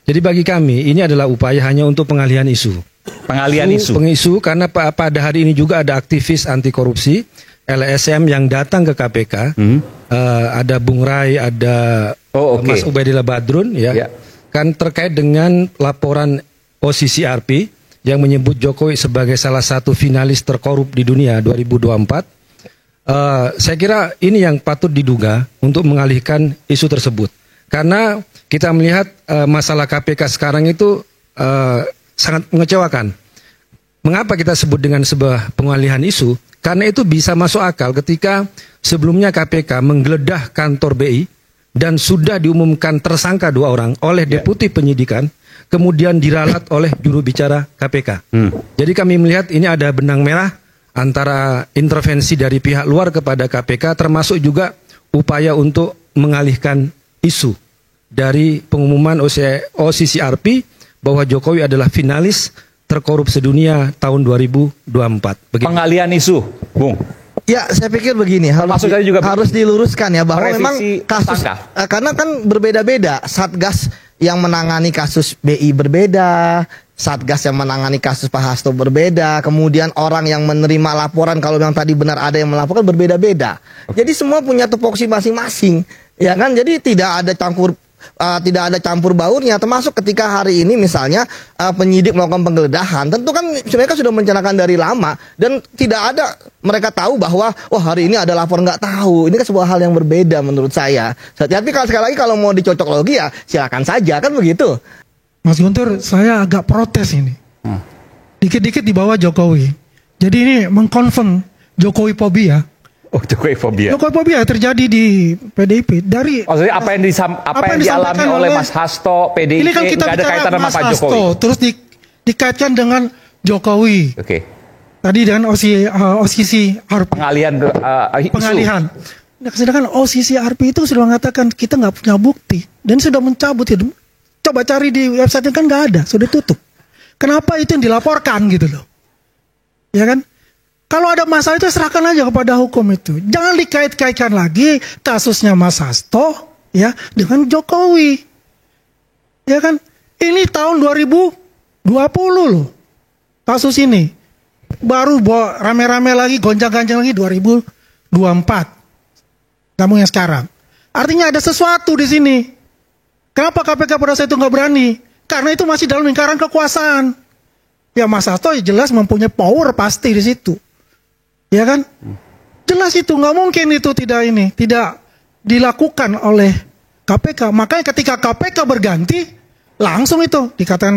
Jadi bagi kami ini adalah upaya hanya untuk pengalihan isu. Pengalihan isu. Pengisu karena pada hari ini juga ada aktivis anti korupsi LSM yang datang ke KPK. Ada Bung Rai, ada Mas Ubaidillah Badrun, ya. Kan terkait dengan laporan OCCRP yang menyebut Jokowi sebagai salah satu finalis terkorup di dunia 2024. Saya kira ini yang patut diduga untuk mengalihkan isu tersebut. Karena kita melihat masalah KPK sekarang itu sangat mengecewakan. Mengapa kita sebut dengan sebuah pengalihan isu? Karena itu bisa masuk akal ketika sebelumnya KPK menggeledah kantor BI dan sudah diumumkan tersangka 2 orang oleh Deputi Penyidikan, kemudian diralat oleh juru bicara KPK. Jadi kami melihat ini ada benang merah antara intervensi dari pihak luar kepada KPK, termasuk juga upaya untuk mengalihkan isu dari pengumuman OCCRP bahwa Jokowi adalah finalis terkorup sedunia tahun 2024. Begitu. Pengalihan isu, Bung. Ya, saya pikir begini, harus diluruskan ya bahwa memang kasus karena kan berbeda-beda. Satgas yang menangani kasus BI berbeda, Satgas yang menangani kasus Pak Hasto berbeda, kemudian orang yang menerima laporan kalau yang tadi benar ada yang melaporkan berbeda-beda. Jadi semua punya tupoksi masing-masing, ya kan? Jadi tidak ada campur baurnya, termasuk ketika hari ini misalnya penyidik melakukan penggeledahan, tentu kan mereka sudah merencanakan dari lama dan tidak ada mereka tahu bahwa hari ini ada lapor nggak tahu. Ini kan sebuah hal yang berbeda menurut saya. Tapi sekali lagi kalau mau dicocok logi ya silakan saja, kan begitu. Mas Guntur, saya agak protes ini. Dikit-dikit di bawah Jokowi. Jadi ini mengkonfirm Jokowi fobia. Jokowi fobia. Jokowi fobia terjadi di PDIP dari. Maksudnya apa yang dialami oleh Mas Hasto, PDIP, ini kan kita nggak ada kaitan sama Pak Jokowi. Terus dikaitkan dengan Jokowi. Tadi dengan OCCRP. Pengalihan. Sedangkan OCCRP itu sudah mengatakan kita nggak punya bukti dan sudah mencabut itu. Coba cari di website kan nggak ada, sudah tutup. Kenapa itu yang dilaporkan gitu loh? Ya kan? Kalau ada masalah itu serahkan aja kepada hukum itu. Jangan dikait-kaitkan lagi kasusnya Mas Hasto ya dengan Jokowi. Ya kan? Ini tahun 2020 loh. Kasus ini. Baru rame-rame lagi, gonjang-ganjing lagi 2024. Kamu yang sekarang. Artinya ada sesuatu di sini. Kenapa KPK pada saat itu nggak berani? Karena itu masih dalam lingkaran kekuasaan. Ya Mas Hasto jelas mempunyai power pasti di situ. Ya kan? Jelas itu nggak mungkin itu tidak dilakukan oleh KPK. Makanya ketika KPK berganti, langsung itu dikatakan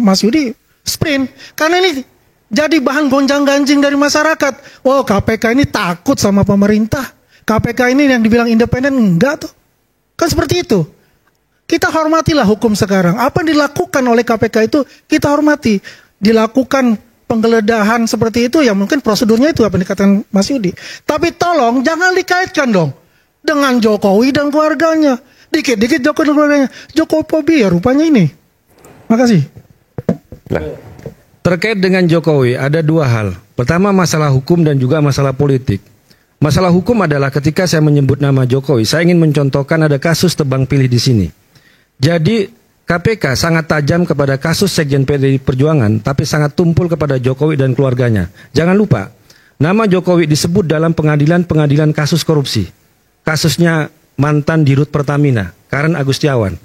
Mas Yudi sprint. Karena ini jadi bahan gonjang-ganjing dari masyarakat. KPK ini takut sama pemerintah. KPK ini yang dibilang independen, enggak tuh. Kan seperti itu. Kita hormatilah hukum sekarang. Apa yang dilakukan oleh KPK itu kita hormati. Dilakukan penggeledahan seperti itu ya mungkin prosedurnya itu apa yang dikatakan Mas Yudi. Tapi tolong jangan dikaitkan dong dengan Jokowi dan keluarganya. Dikit-dikit Jokowi dan keluarganya. Jokowi fobia rupanya ini. Makasih. Terkait dengan Jokowi ada 2 hal. Pertama masalah hukum dan juga masalah politik. Masalah hukum adalah ketika saya menyebut nama Jokowi, saya ingin mencontohkan ada kasus tebang pilih di sini. Jadi KPK sangat tajam kepada kasus Sekjen PDI Perjuangan, tapi sangat tumpul kepada Jokowi dan keluarganya. Jangan lupa, nama Jokowi disebut dalam pengadilan kasus korupsi. Kasusnya mantan Dirut Pertamina, Karen Agustiawan.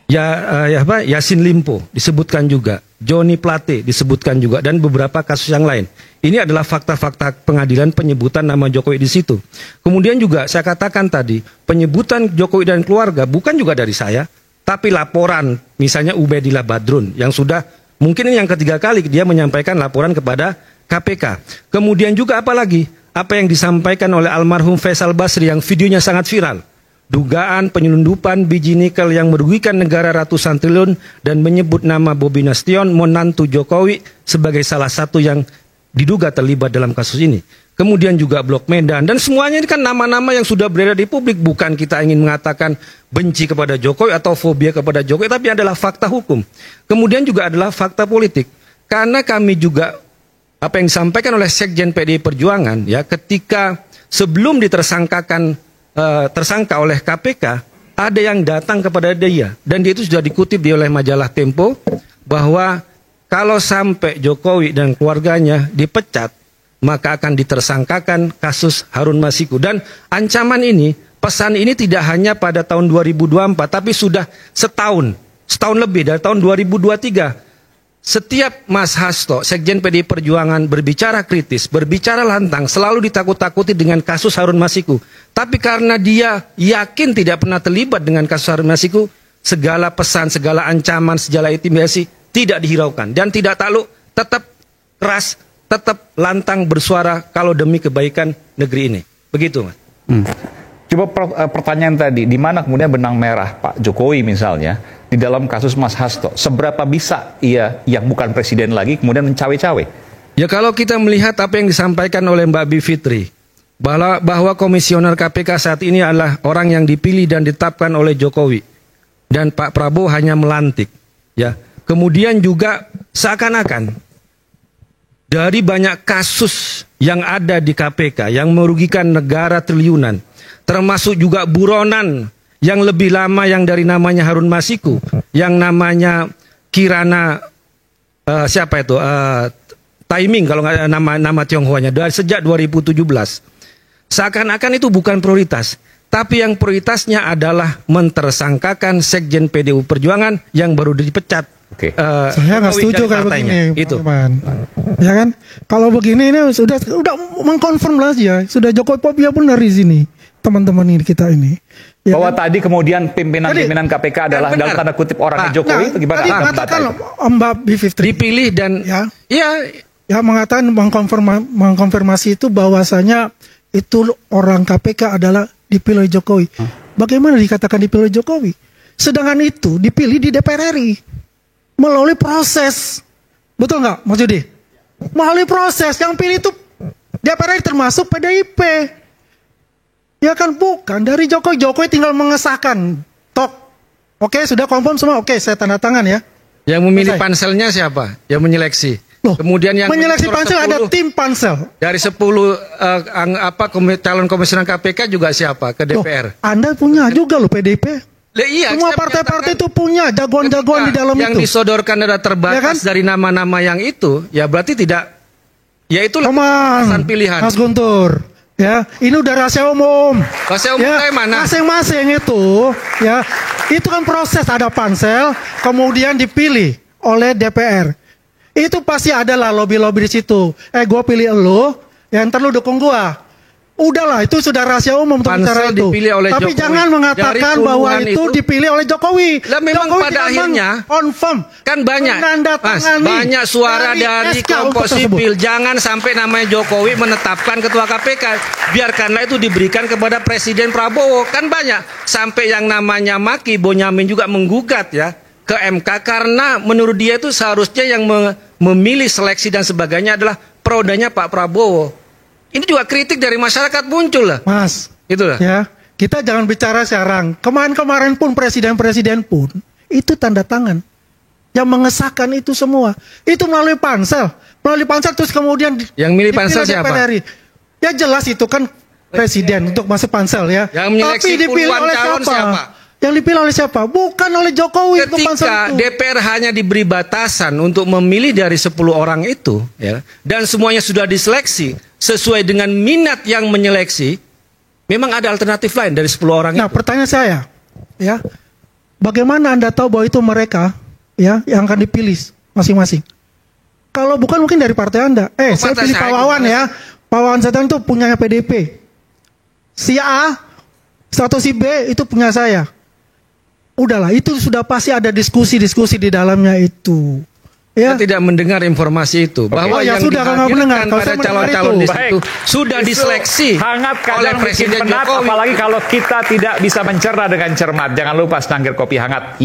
Yasin Limpo disebutkan juga, Joni Plate disebutkan juga, dan beberapa kasus yang lain. Ini adalah fakta-fakta pengadilan penyebutan nama Jokowi di situ. Kemudian juga saya katakan tadi, penyebutan Jokowi dan keluarga bukan juga dari saya, tapi laporan misalnya Ubaidillah Badrun yang sudah mungkin ini yang ketiga kali dia menyampaikan laporan kepada KPK. Kemudian juga apalagi apa yang disampaikan oleh almarhum Faisal Basri yang videonya sangat viral. Dugaan penyelundupan biji nikel yang merugikan negara ratusan triliun dan menyebut nama Bobi Nasution, menantu Jokowi, sebagai salah satu yang diduga terlibat dalam kasus ini. Kemudian juga Blok Medan dan semuanya ini kan nama-nama yang sudah beredar di publik. Bukan kita ingin mengatakan benci kepada Jokowi atau fobia kepada Jokowi, tapi adalah fakta hukum. Kemudian juga adalah fakta politik. Karena kami juga apa yang disampaikan oleh Sekjen PDI Perjuangan ya ketika sebelum tersangka oleh KPK, ada yang datang kepada dia, dan dia itu sudah dikutip oleh majalah Tempo bahwa kalau sampai Jokowi dan keluarganya dipecat, maka akan ditersangkakan kasus Harun Masiku. Dan ancaman ini, pesan ini tidak hanya pada tahun 2024, tapi sudah setahun lebih, dari tahun 2023. Setiap Mas Hasto, Sekjen PDI Perjuangan, berbicara kritis, berbicara lantang, selalu ditakut-takuti dengan kasus Harun Masiku. Tapi karena dia yakin tidak pernah terlibat dengan kasus Harun Masiku, segala pesan, segala ancaman, segala intimidasi tidak dihiraukan. Dan tidak takluk, tetap keras, tetap lantang bersuara kalau demi kebaikan negeri ini. Begitu, Mas. Coba pertanyaan tadi, di mana kemudian benang merah Pak Jokowi misalnya di dalam kasus Mas Hasto? Seberapa bisa ia yang bukan presiden lagi kemudian mencawe-cawe? Ya kalau kita melihat apa yang disampaikan oleh Mbak Bivitri, bahwa komisioner KPK saat ini adalah orang yang dipilih dan ditetapkan oleh Jokowi, dan Pak Prabowo hanya melantik. Ya, kemudian juga seakan-akan dari banyak kasus yang ada di KPK yang merugikan negara triliunan, termasuk juga buronan yang lebih lama yang dari namanya Harun Masiku, yang namanya Kirana Taiming kalau nggak nama Tionghoanya, dari sejak 2017. Seakan-akan itu bukan prioritas, tapi yang prioritasnya adalah mentersangkakan Sekjen PDI Perjuangan yang baru dipecat. Saya nggak setuju kayak begini, itu. Ya kan? Kalau begini ini sudah mengkonfirm aja, sudah Jokowi Popia benar di sini. Teman-teman ini kita ini ya bahwa kan? Tadi kemudian pimpinan KPK adalah dalam tanda kutip orangnya Jokowi itu gimana? Tadi mengatakan Mbak Bivitri dipilih dan ya mengatakan mengkonfirmasi itu bahwasanya itu orang KPK adalah dipilih Jokowi. Bagaimana dikatakan dipilih Jokowi? Sedangkan itu dipilih di DPR RI melalui proses, betul nggak Mas Yudi? Melalui proses, yang pilih itu DPR RI termasuk PDIP. Ya kan, bukan dari Jokowi. Jokowi tinggal mengesahkan. Tok. Oke, sudah confirm semua. Oke, saya tanda tangan ya. Yang memilih panselnya siapa? Yang menyeleksi. Loh, kemudian yang menyeleksi pansel 10, ada tim pansel. Dari 10 calon komisioner KPK juga siapa? Ke DPR. Loh, Anda punya juga loh PDIP. Iya, semua partai-partai itu punya jagoan-jagoan di dalam yang itu. Yang disodorkan ada terbatas ya kan? Dari nama-nama yang itu, ya berarti tidak. Ya itulah alasan pilihan. Mas Guntur. Ya, ini udah rahasia umum. Rahasia umum kayak mana? Masing-masing itu, ya, itu kan proses, ada pansel, kemudian dipilih oleh DPR. Itu pasti adalah lobby-lobby di situ. Gue pilih lo, yang ntar lu dukung gua. Udahlah, itu sudah rahasia umum untuk bicara itu. Tapi Jokowi. Jangan mengatakan bahwa itu dipilih oleh Jokowi. Lah memang Jokowi pada akhirnya confirm kan banyak suara dari kelompok sipil. Jangan sampai namanya Jokowi menetapkan ketua KPK. Biarkanlah itu diberikan kepada Presiden Prabowo. Kan banyak sampai yang namanya Maki Bonyamin juga menggugat ya ke MK karena menurut dia itu seharusnya yang memilih seleksi dan sebagainya adalah prodanya Pak Prabowo. Ini juga kritik dari masyarakat muncul lah. Mas, itulah. Ya, kita jangan bicara sekarang. Kemarin-kemarin pun presiden-presiden pun itu tanda tangan yang mengesahkan itu semua. Itu melalui pansel terus kemudian yang milih pansel siapa? Ya jelas itu kan presiden untuk masuk pansel ya. Yang menyeleksi puluhan calon siapa? Yang dipilih oleh siapa? Bukan oleh Jokowi. Ketika DPR hanya diberi batasan untuk memilih dari 10 orang itu, ya, dan semuanya sudah diseleksi sesuai dengan minat yang menyeleksi, memang ada alternatif lain dari 10 orang itu. Nah, pertanyaan saya, ya, bagaimana Anda tahu bahwa itu mereka, ya, yang akan dipilih masing-masing? Kalau bukan mungkin dari partai Anda. Saya pilih Pak Wawan ya. Pak Wawan Setan itu punyanya PDIP. Si A atau si B itu punya saya. Udahlah, itu sudah pasti ada diskusi-diskusi di dalamnya itu. Ya. Saya tidak mendengar informasi itu bahwa yang dihadirkan pada calon-calon di situ sudah diseleksi oleh Presiden Jokowi. Apalagi kalau kita tidak bisa mencerna dengan cermat. Jangan lupa secangkir kopi hangat.